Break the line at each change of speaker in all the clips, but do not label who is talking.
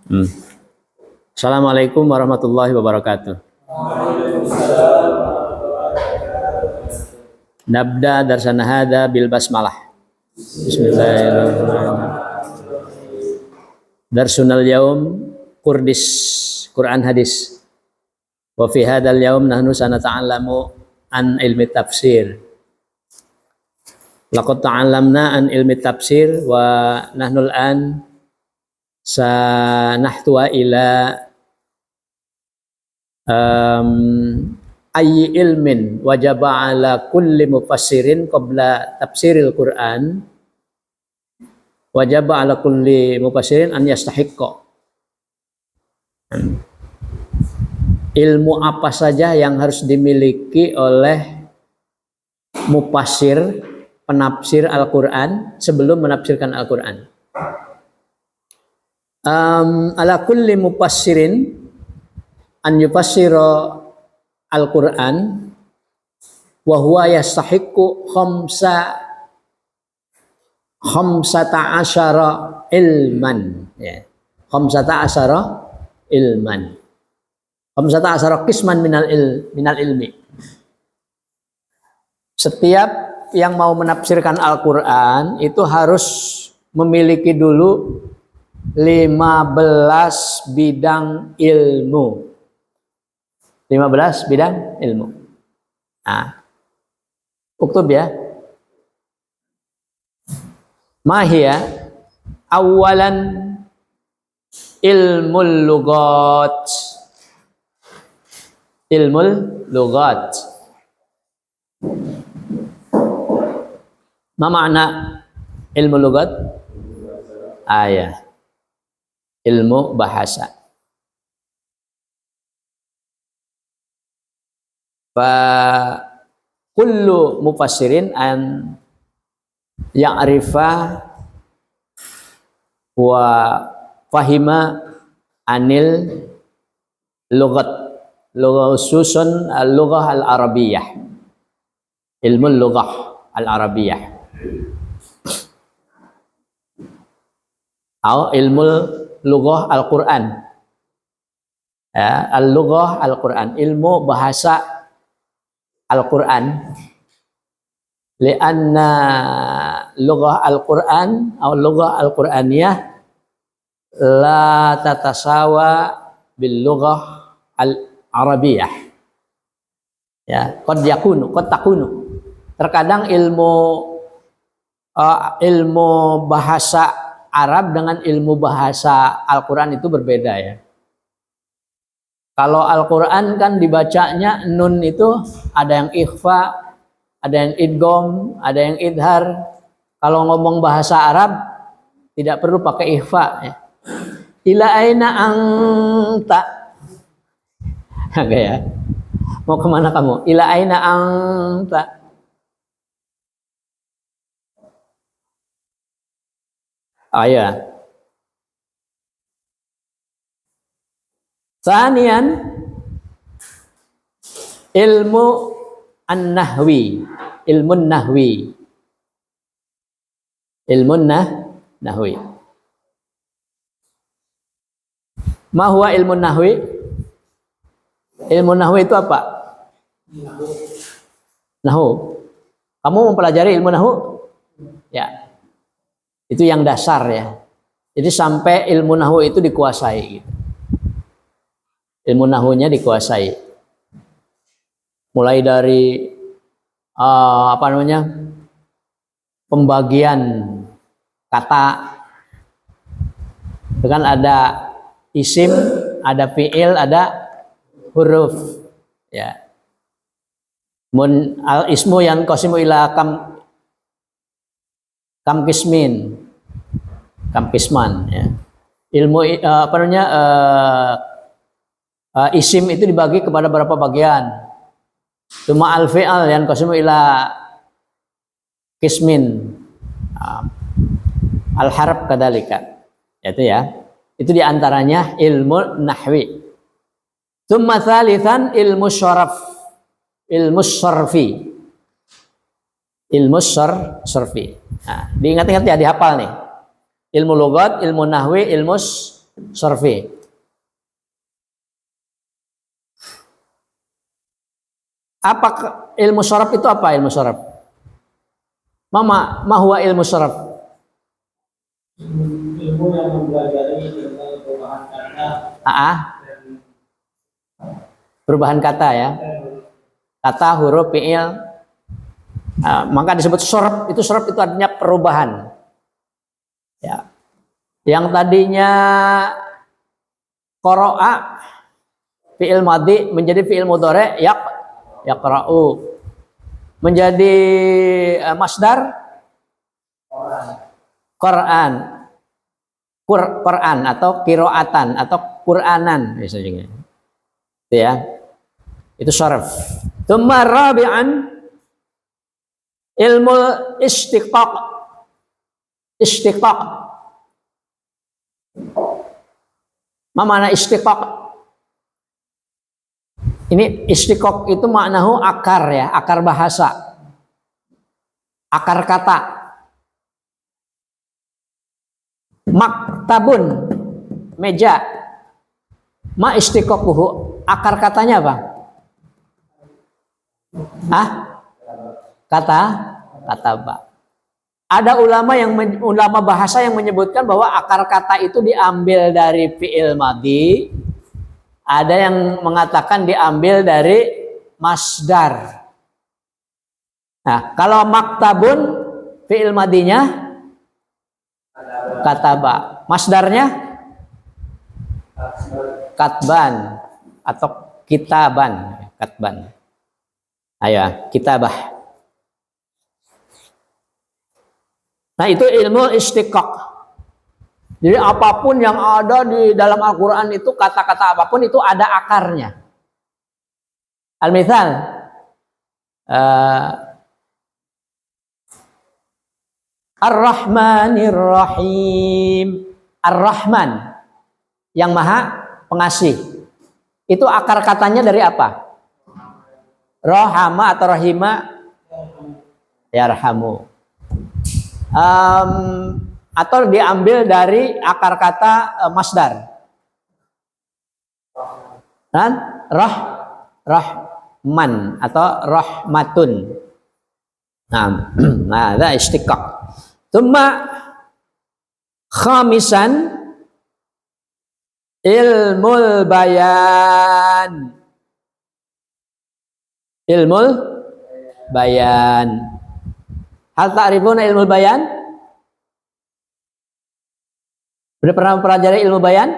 Hmm. Assalamualaikum warahmatullahi wabarakatuh. Nabda darsana hadza bil basmalah. Bismillahirrahmanirrahim. Darsunal yaum Qurdis, Quran hadis. Wa fi hadzal yaum nahnu sanata'allamu an ilmi tafsir. Laqad ta'allamna an ilmi tafsir wa nahnu al-an sanahtuwa ila ayyi ilmin wajaba ala kulli mufassirin qabla tafsiril Quran, wajaba ala kulli mufassirin an yastahiqqa. Ilmu apa saja yang harus dimiliki oleh mufassir, penafsir Al-Quran sebelum menafsirkan Al-Quran. Ala kulli mufassirin an yufassira Al-Quran wa huwa yastahiqqu khamsata asyara ilman, ya. Khamsata asyara ilman. Khamsata asyara qisman minal ilmi. Setiap yang mau menafsirkan Al-Quran itu harus memiliki dulu 15 bidang ilmu. 15 bidang ilmu. Nah, uktub ya. Mahia awalan ilmul lughat. Ilmul lughat. Ma makna ilmu lughat? Ilmu bahasa. Fa kullu mufassirin an ya'rifa wa fahima anil lughat, khususan al-lughah al-arabiyyah, ilmu lughah al-arabiyyah atau ilmu lughah al-Quran, ya, al-lughah al-Quran, ilmu bahasa Al-Quran. Lianna lughah Al-Quran atau lughah Al-Quraniyah la tatasawa bil lughah al-Arabiyyah. Ya, qad takunu. Terkadang ilmu bahasa Arab dengan ilmu bahasa Al-Quran itu berbeda, ya. Kalau Al-Quran kan dibacanya nun itu ada yang ikhfa, ada yang idgham, ada yang idhar. Kalau ngomong bahasa Arab tidak perlu pakai ikhfa, ya. Ila aina anta. Oke, ya. Mau kemana kamu? Ila aina anta. Ya. Sanian ilmu an-nahwi, ilmun nahwi. Ma huwa ilmun nahwi? Ilmu nahwi itu apa? Nahwu. Kamu mempelajari ilmu nahwu? Ya. Itu yang dasar, ya. Jadi sampai ilmu nahwu itu dikuasai, gitu. Ilmu nahwunya dikuasai. Mulai dari pembagian kata. Itu kan ada isim, ada fiil, ada huruf, ya. Al ismu yang qasimu ila kam kisman, ya. Ilmu isim itu dibagi kepada berapa bagian. Cuma al-fi'al yang qasimu ila kismin, al-harf kadzalika. Itu, ya. Itu diantaranya ilmu nahwi. Tsumma tsalitsan ilmu sarfi. Ilmu sarfi. Nah, diingat-ingat ya, dihafal nih. Ilmu lughat, ilmu nahwi, ilmu sorfi. Apa ilmu sorf itu apa ilmu sorf? Ma huwa ilmu sorf?
Ilmu yang mempelajari tentang perubahan kata.
Perubahan kata ya. Kata, huruf, fiil. Maka disebut sorf itu artinya perubahan. Ya. Yang tadinya qara'a fiil madhi menjadi fiil mudhari yaqra'u. Menjadi masdar Quran. Quran atau qiraatan atau Quranan misalnya. Itu ya. Itu sorf. Tsumma rabi'an ilmu istiqaq. Istiqaq. Ma mana istiqaq? Ini istiqaq itu maknahu akar ya, akar bahasa. Akar kata. Maktabun, meja. Ma istiqaquhu, akar katanya apa? Kata ba. Ada ulama bahasa yang menyebutkan bahwa akar kata itu diambil dari fi'il madhi. Ada yang mengatakan diambil dari masdar. Nah, kalau maktabun fi'il madhinya kataba. Masdarnya katban atau kitaban. Katban. Ayo, kitabah. Nah, itu ilmu istiqaq. Jadi apapun yang ada di dalam Al-Quran itu, kata-kata apapun itu ada akarnya. Al-mithal, Ar-Rahmanir Rahim. Ar-Rahman, yang maha pengasih. Itu akar katanya dari apa? Rohama atau rahima? Yarhamu. Atau diambil dari akar kata masdar. Dan rahman atau rahmatun. Nah, ada istiqaq. Tsumma khamisan ilmul bayan. Ilmul bayan. Hal ta'rifuna ilmul bayan? Sudah pernah mempelajari ilmu bayan?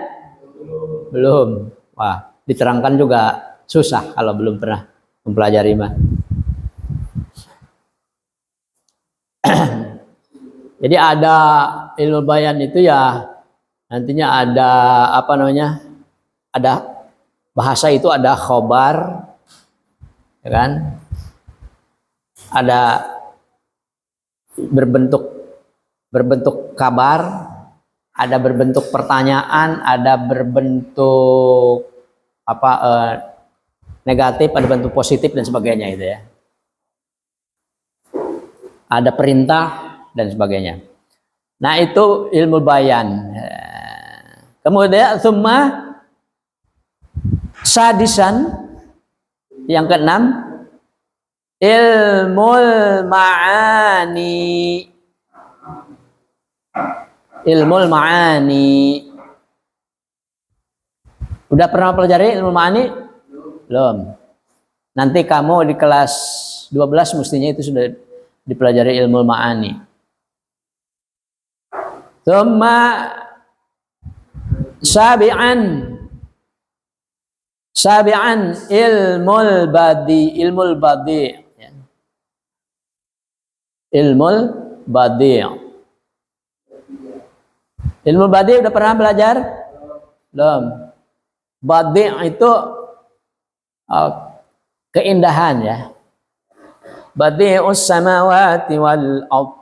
Belum. Wah, diterangkan juga susah kalau belum pernah mempelajari mah. Jadi ada ilmu bayan itu ya nantinya ada apa namanya? Ada bahasa itu ada khobar, ya kan? Ada berbentuk kabar. Ada berbentuk pertanyaan, ada berbentuk negatif, ada bentuk positif dan sebagainya itu ya. Ada perintah dan sebagainya. Nah, itu ilmu bayan. Kemudian summa sadisan yang keenam ilmul ma'ani. Ilmul ma'ani. Udah pernah pelajari ilmu ma'ani? Belum. Nanti kamu di kelas 12 mestinya itu sudah dipelajari ilmu ma'ani. Tsumma sabi'an ilmul badi. Ilmul badi. Ilmu badi udah pernah belajar? Belum. Badi itu keindahan ya. Badi'us samawati wal ardh.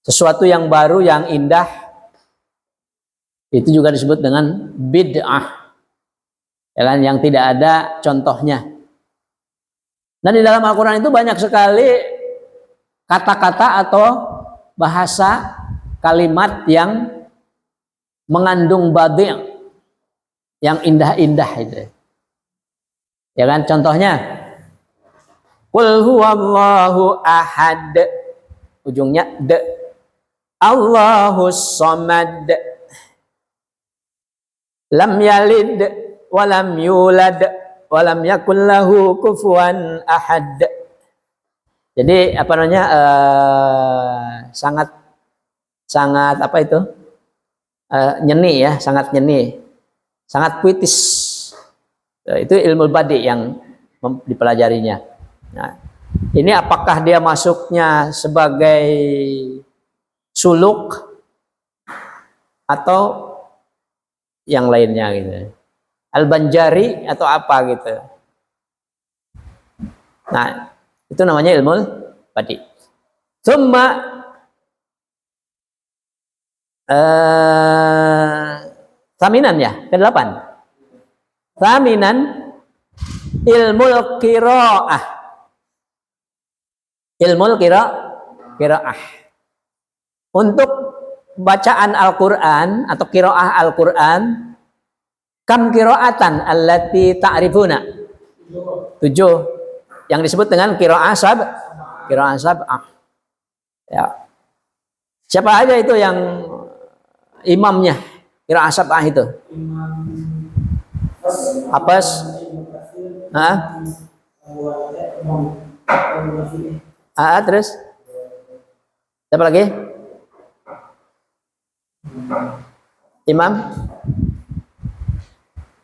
Sesuatu yang baru, yang indah. Itu juga disebut dengan bid'ah. Ya kan, yang tidak ada contohnya. Nah, di dalam Al-Quran itu banyak sekali kata-kata atau bahasa kalimat yang mengandung badi' yang indah-indah itu. Ya kan, contohnya qul huwallahu ahad, ujungnya d, Allahus samad, lam yalid walam yulad walam yakul lahu kufuwan ahad. Jadi apa namanya, sangat apa itu, nyeni ya, sangat nyeni, sangat puitis. Itu ilmu badi yang dipelajarinya. Nah, ini apakah dia masuknya sebagai suluk atau yang lainnya gitu, Al-Banjari atau apa gitu. Nah, itu namanya ilmu badi. Tsumma thaminan ya, ke-8. Thaminan ilmu qiraah. Ilmu qiraah. Untuk bacaan Al-Qur'an atau qiraah Al-Qur'an, kam qiraatan allati ta'rifuna? 7 yang disebut dengan qiraah sab'ah. Ya. Siapa aja itu yang imamnya qiraah sab'ah itu? Apes? Terus? Siapa lagi? Imam?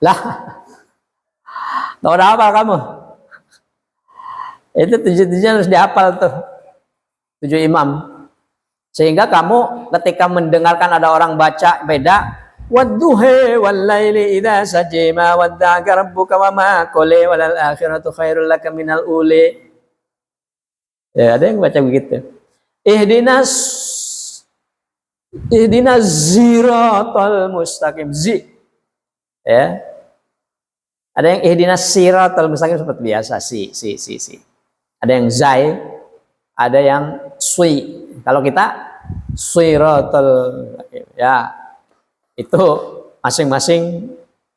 Lah, tahu apa kamu? Itu 7 harus dihafal tuh, 7 imam. Sehingga kamu ketika mendengarkan ada orang baca beda, wadduhi wallaili idza sajima wadda'aka rabbuka wa ma qala walal akhiratu khairul laka minal uli. Ya, ada yang baca begitu. Ihdinas siratal mustaqim. Ya. Ada yang ihdinas siratal mustaqim seperti biasa, si. Ada yang zai, ada yang sui. Kalau kita siratal, ya itu masing-masing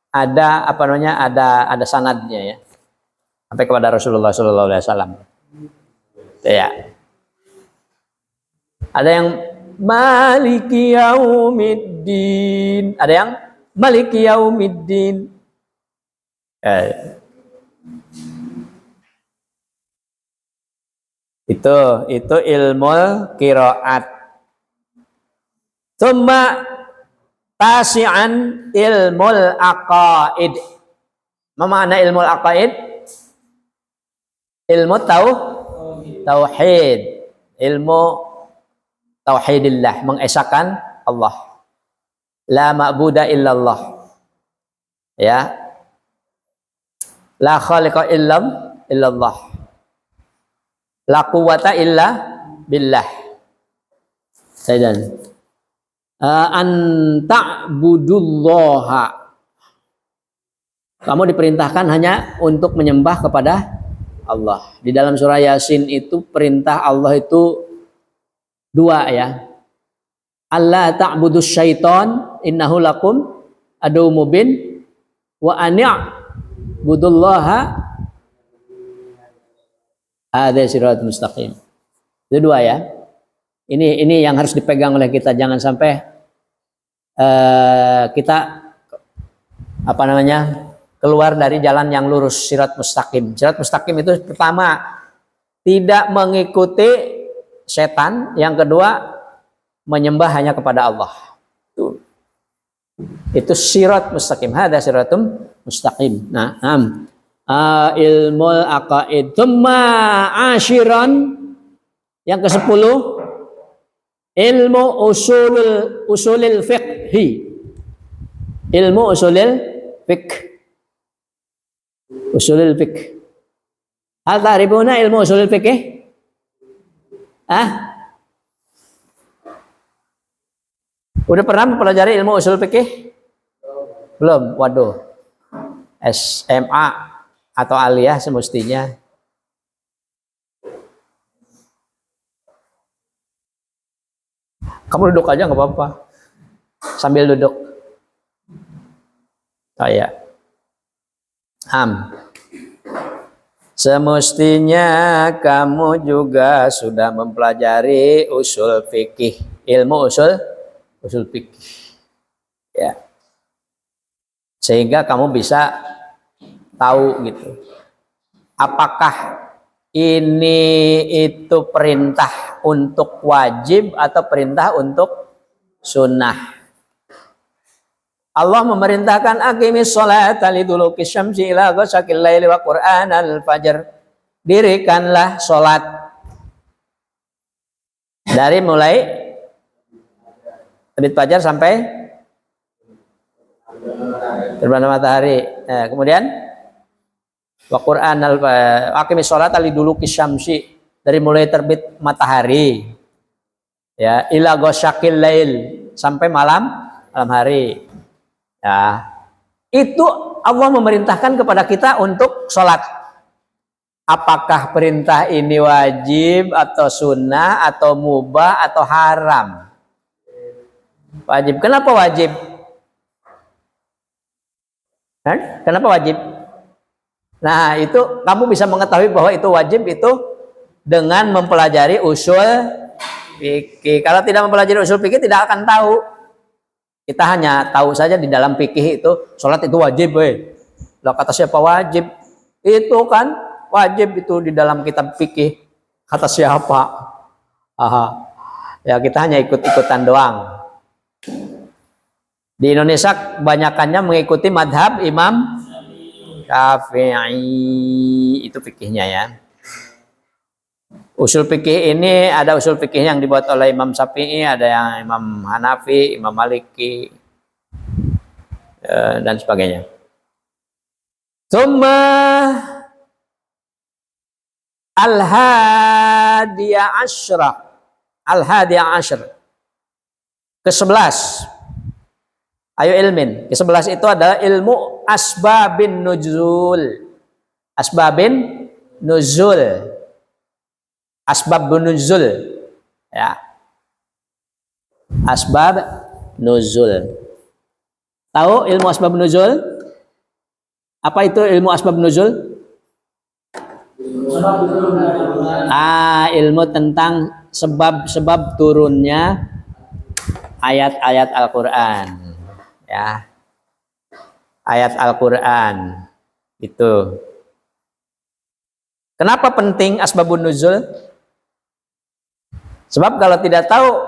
ada apa namanya, ada sanadnya ya, sampai kepada Rasulullah SAW. Ya. Ada yang maliki yaumiddin, ada yang maliki yaumiddin. Itu ilmu qiraat. Tsumma tasi'an ilmul aqaid. Apa makna ilmu aqaid? Ilmu tauhid, ilmu tauhidillah, mengesahkan Allah. La ma'buda illallah. Ya. La khaliqa illallah. La quwwata illa billah. Sayyidan. An ta'budullaha. Kamu diperintahkan hanya untuk menyembah kepada Allah. Di dalam surah Yasin itu perintah Allah itu 2 ya. Allah ta'budus syaiton innahu lakum adu mubin wa ani'budullaha ada sirat mustaqim. Itu 2 ya. Ini yang harus dipegang oleh kita, jangan sampai kita apa namanya, keluar dari jalan yang lurus, sirat mustaqim. Sirat mustaqim itu pertama tidak mengikuti setan, yang kedua menyembah hanya kepada Allah. Itu sirat mustaqim. Hada siratum mustaqim. Nah, ilmul aqaid. Tsumma ashiran, yang ke-10 ilmu usulil fiqhi. Ilmu usulil fiqh. Usulil fiqh. Hal ta'rifuna ilmu usulil fiqh? Udah pernah mempelajari ilmu usul fikih? Belum? Waduh. SMA atau aliyah semestinya. Kamu duduk aja nggak apa-apa. Sambil duduk. Kayak semestinya kamu juga sudah mempelajari usul fikih, ilmu usul fikih, ya, sehingga kamu bisa tahu gitu, apakah ini itu perintah untuk wajib atau perintah untuk sunnah. Allah memerintahkan aqimis sholata liduluki syamsi ila ghasaqil laili wa qur'anal fajr. Dirikanlah sholat dari mulai terbit fajar sampai terbenam matahari. Nah, kemudian wa qur'anal aqimis sholata liduluki syamsi, dari mulai terbit matahari ya ila ghasaqil lail, sampai malam hari. Ya, itu Allah memerintahkan kepada kita untuk sholat. Apakah perintah ini wajib atau sunnah atau mubah atau haram? Wajib. Kenapa wajib? Kenapa wajib? Nah, itu kamu bisa mengetahui bahwa itu wajib itu dengan mempelajari usul fikih. Kalau tidak mempelajari usul fikih tidak akan tahu. Kita hanya tahu saja di dalam fikih itu sholat itu wajib, Lah kata siapa wajib? Itu kan wajib itu di dalam kitab fikih. Kata siapa? Ya kita hanya ikut-ikutan doang. Di Indonesia kebanyakannya mengikuti madhab Imam Syafi'i, itu fikihnya ya. Usul fikih ini ada usul fikih yang dibuat oleh Imam Syafi'i, ada yang Imam Hanafi, Imam Maliki, dan sebagainya. Tsumma al-hadiyah asyrah, al-hadiyah asyrah, ke-11. Ayo ilmin. Ke-11 itu adalah ilmu asbabin nuzul. Asbabin nuzul. Asbab nuzul, ya. Asbab nuzul. Tahu ilmu asbab nuzul? Apa itu ilmu asbab nuzul? Ilmu tentang sebab-sebab turunnya ayat-ayat Al-Qur'an, ya. Ayat Al-Qur'an itu. Kenapa penting asbabun nuzul? Sebab kalau tidak tahu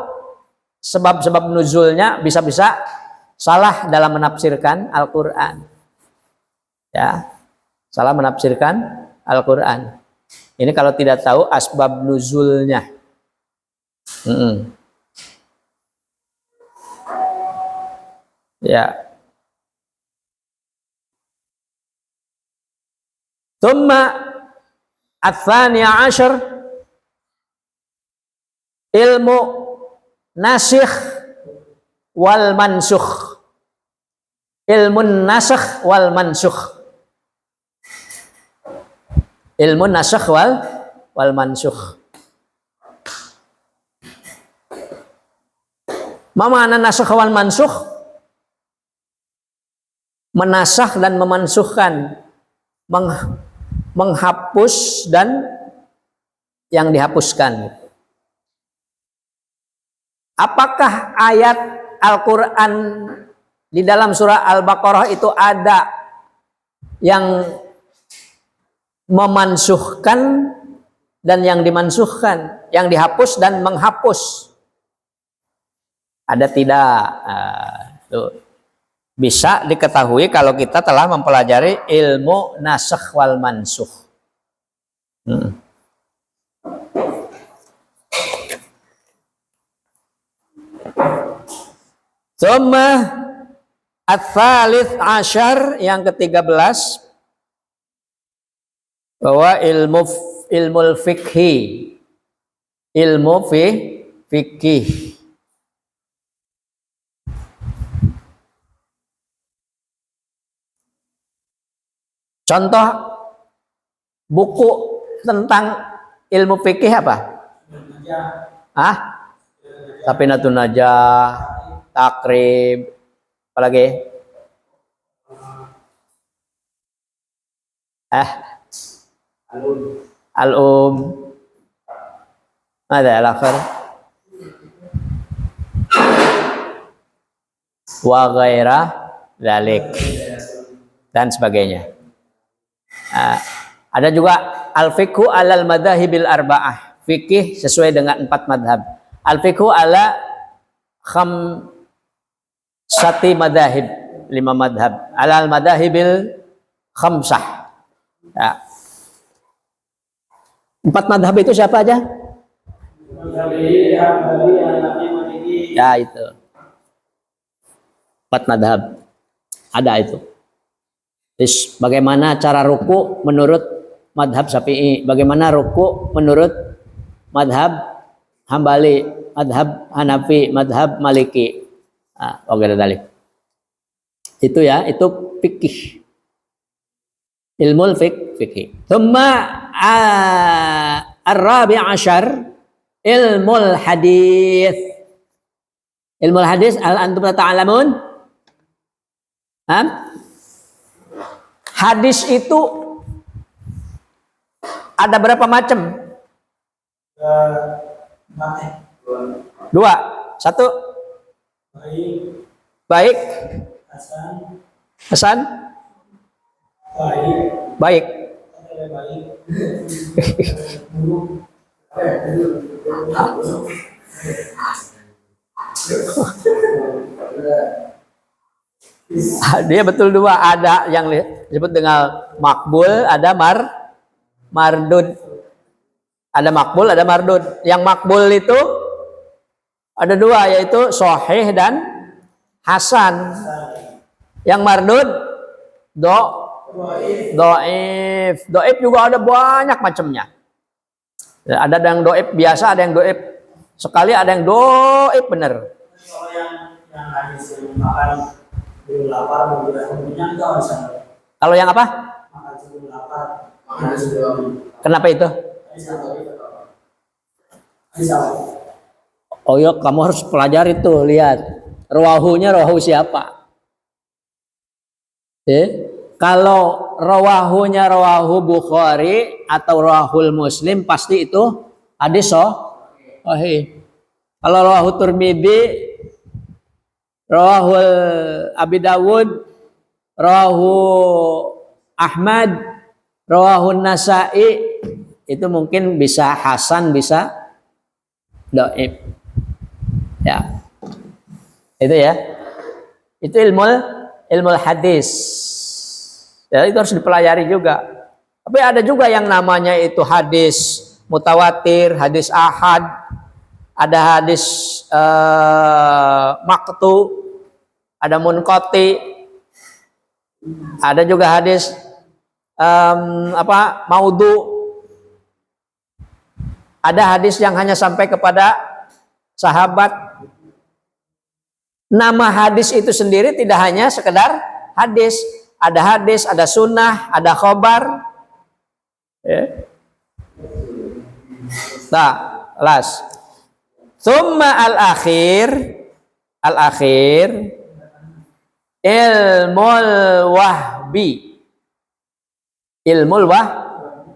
sebab-sebab nuzulnya bisa-bisa salah dalam menafsirkan Al-Qur'an. Ya. Salah menafsirkan Al-Qur'an. Ini kalau tidak tahu asbab nuzulnya. Ya. Tsumma ats-tsaniya asyar ilmu nasikh wal mansukh. Ilmu nasikh wal mansukh. Ilmu nasikh wal mansukh. Ma makna nasikh wal mansukh? Menasakh dan memansukhkan, menghapus dan yang dihapuskan. Apakah ayat Al-Quran di dalam surah Al-Baqarah itu ada yang memansuhkan dan yang dimansuhkan, yang dihapus dan menghapus? Ada tidak? Bisa diketahui kalau kita telah mempelajari ilmu nasakh wal mansukh. Tsumma ats-tsalits asyar, yang ke-13, bahwa ilmu fikhi, ilmu fikih. Contoh buku tentang ilmu fikih apa? Safinatun Najah, Takrib, apalagi?
Alun.
Al-um. Ada al-akhir. Wa ghaira dzalik dan sebagainya. Ada juga al-fiqhu alal madhahibil arba'ah. Fikih sesuai dengan 4 madhab. Al-fiqhu ala khamsati madhahib, 5 madhab. Alal madhahibil khamsah. Ya. 4 madhab itu siapa aja? Ya itu. 4 madhab. Ada itu. Terus bagaimana cara ruku menurut madhab Syafi'i? Bagaimana ruku menurut madhab Hambali, madhab Hanafi, madhab Maliki? Oke, dalik. Itu ya, itu fikih. Ilmul fikih. Thumma ar-rabi' asyar ilmul hadis. Ilmul hadis al-antum ta'lamun? Hadis itu ada berapa macam? 2. 1. Baik. Hasan. Baik. Dia betul 2. Ada yang disebut dengan makbul, ada mardud. Ada makbul, ada mardud. Yang makbul itu ada 2, yaitu sahih dan hasan. Yang mardud doif. Doif juga ada banyak macamnya. Ada yang doif biasa, ada yang doif sekali, ada yang doif bener.
Kalau yang hadis makan sebelum lapar, kemudian itu harus.
Kalau yang apa?
Makan sebelum lapar. Makan sebelum.
Kenapa itu? Oh ya, kamu harus pelajari tuh, lihat rawahunya rawahu siapa. Kalau rawahunya rawahu Bukhari atau rawahul Muslim, pasti itu hadis sahih. Kalau rawahu Tirmidzi, rawahul Abi Dawud, rawahu Ahmad, rawahu Nasa'i, itu mungkin bisa hasan, bisa dhaif. Ya. Itu ya. Itu ilmu hadis. Ya, itu harus dipelajari juga. Tapi ada juga yang namanya itu hadis mutawatir, hadis ahad, ada hadis maqtu, ada munqati, ada juga hadis maudhu. Ada hadis yang hanya sampai kepada sahabat. Nama hadis itu sendiri tidak hanya sekedar hadis. Ada hadis, ada sunnah, ada khobar. Nah, las. Thumma al-akhir ilmul wahbi. Ilmul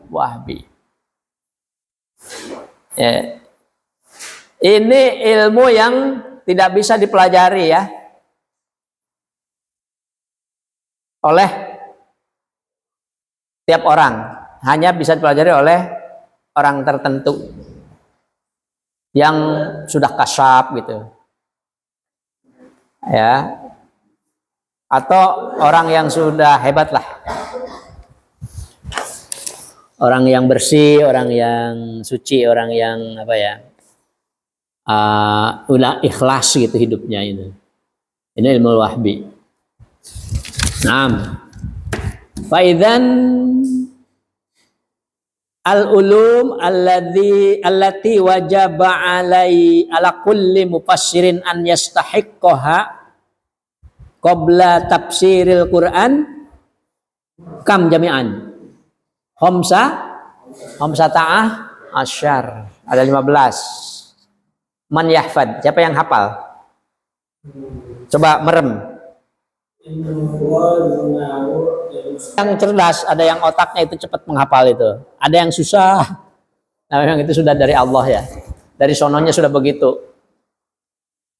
wahbi. Ya. Ini ilmu yang tidak bisa dipelajari ya oleh tiap orang, hanya bisa dipelajari oleh orang tertentu yang sudah kasyaf gitu ya, atau orang yang sudah hebat lah, orang yang bersih, orang yang suci, orang yang apa ya, ulah ikhlas gitu hidupnya itu. Ini ilmu wahbi. Naam. Faidzan al-ulum allati wajaba ala kulli mufassirin an yastahiqqaha qabla tafsiril Quran kam jami'an? Khamsata'ah asyar. Ada 15. Man yahfad, siapa yang hafal? Coba merem. Yang cerdas, ada yang otaknya itu cepat menghafal itu. Ada yang susah. Nah, memang itu sudah dari Allah ya. Dari sononya sudah begitu.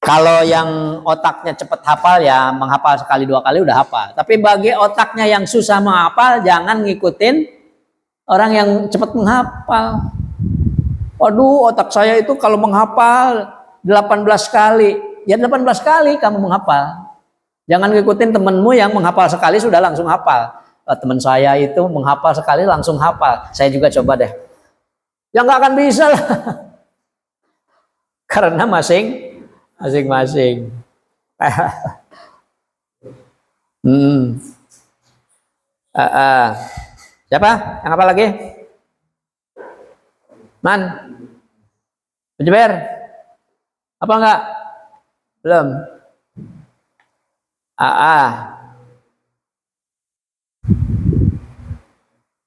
Kalau yang otaknya cepat hafal ya menghafal sekali dua kali udah hafal. Tapi bagi otaknya yang susah menghafal, jangan ngikutin orang yang cepat menghafal. Waduh, otak saya itu kalau menghafal 18 kali. Ya 18 kali kamu menghafal. Jangan ngikutin temenmu yang menghafal sekali sudah langsung hafal. Teman saya itu menghafal sekali langsung hafal. Saya juga coba deh. Ya nggak akan bisa lah. Karena masing-masing. Siapa? Yang apa lagi? Man? Penjeber? Apa enggak? Belum.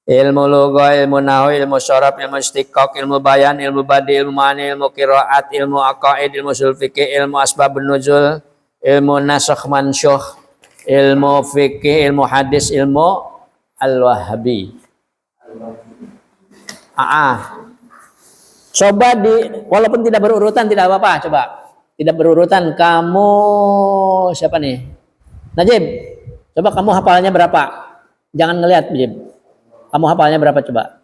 Ilmu lugha, ilmu nahwu, ilmu syaraf, ilmu istiqaq, ilmu bayan, ilmu badi, ilmu ma'ani, ilmu qiraat, ilmu aqaid, ilmu ushul fikih, ilmu asbabun nuzul, ilmu nasakh mansyukh, ilmu fikih, ilmu hadis, ilmu al-wahhabi. Coba walaupun tidak berurutan tidak apa-apa, coba. Tidak berurutan, kamu siapa nih? Najib, coba kamu hafalnya berapa? Jangan ngelihat, Najib. Kamu hafalnya berapa coba?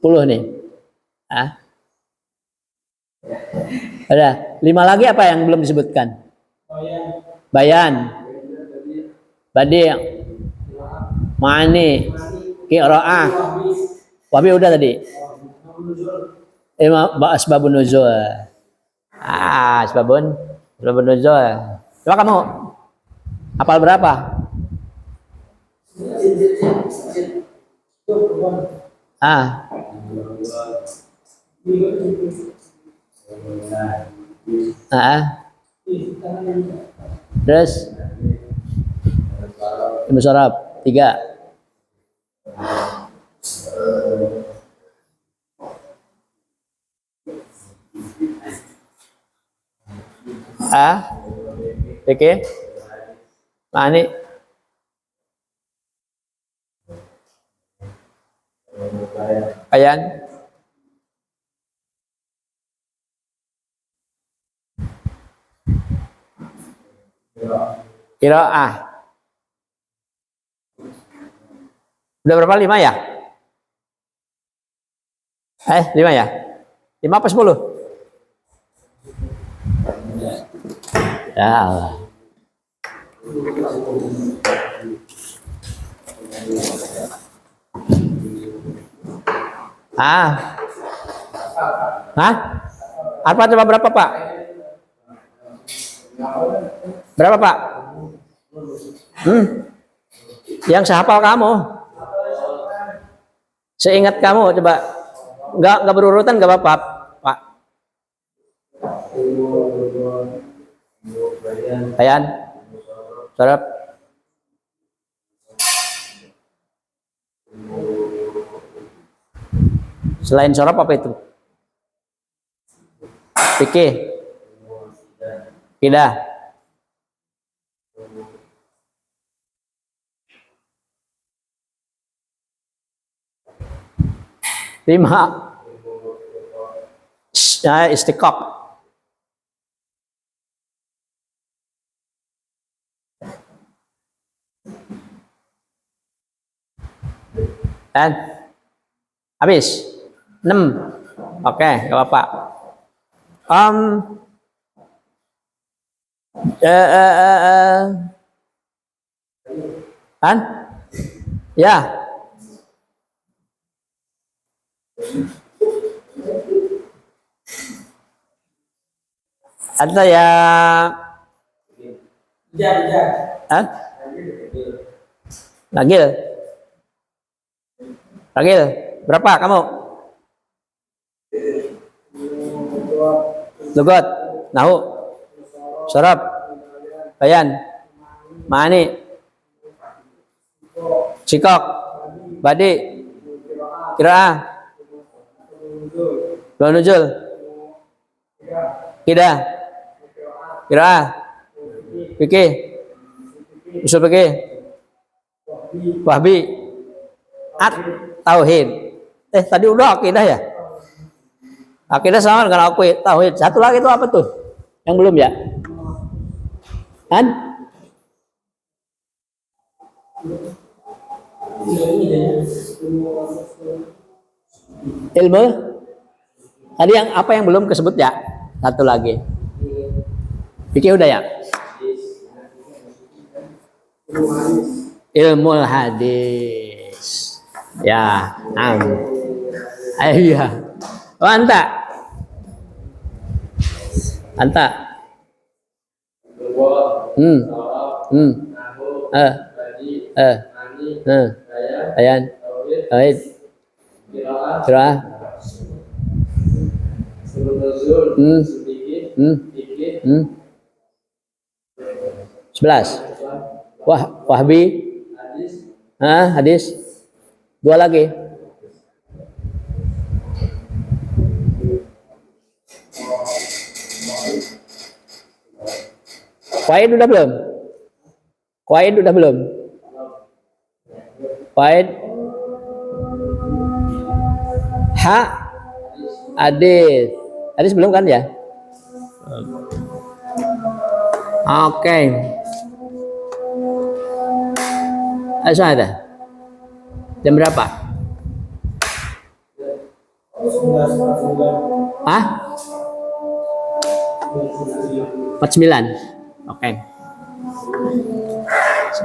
Puluh nih. Ada 5 lagi apa yang belum disebutkan? Bayan, badi, ma'ani, qiraah. Wahbi udah tadi. Asbabun nuzul. Asbabun nuzul. Coba kamu hafal berapa? Terus ilmu syaraf 3. Oke. Ma'ani. Bayan. Qiraah. Udah berapa? 5 ya? 5 ya? 5 apa 10? Ya Allah. Apa coba berapa, Pak? Berapa, Pak? Yang sehafal kamu. Seingat kamu coba. Enggak berurutan enggak apa-apa, Pak. Bayan. Syaraf. Selain syaraf apa itu? Fikih. Tidak. Lima. Istiqaq. Dan habis 6. Oke, gak apa-apa. Kan? Ya. Ada ya. Lagil. Berapa kamu? lugat, nahu, sorab, bayan, mani, sikok, badi, kiraah, nujul, kida, kiraah, fikih, usul fikih, wahbi, tauhid. Tadi udah akidah ya? Akidah sama dengan tauhid. Satu lagi itu apa tuh? Yang belum ya? Kan? Ilmu? Tadi yang apa yang belum kesebut ya? Satu lagi. Fikih udah ya? Ilmu hadis. Ya, ayo ya. Oh, anta. Ayan. Tauhid. Qiraah. 11. Wahbi. Hadis. 2 lagi. Qaid udah belum? Qaid udah belum? Qaid. Hadis. Hadis belum kan ya? Oke. Ayo ada. Jam berapa? 49. Oke.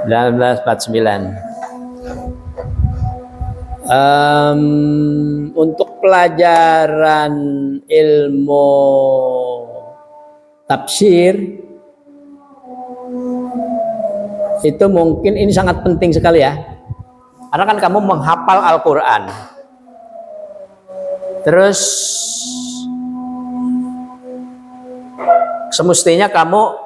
1949. Untuk pelajaran ilmu tafsir itu mungkin ini sangat penting sekali ya, karena kan kamu menghafal Al-Quran, terus semestinya kamu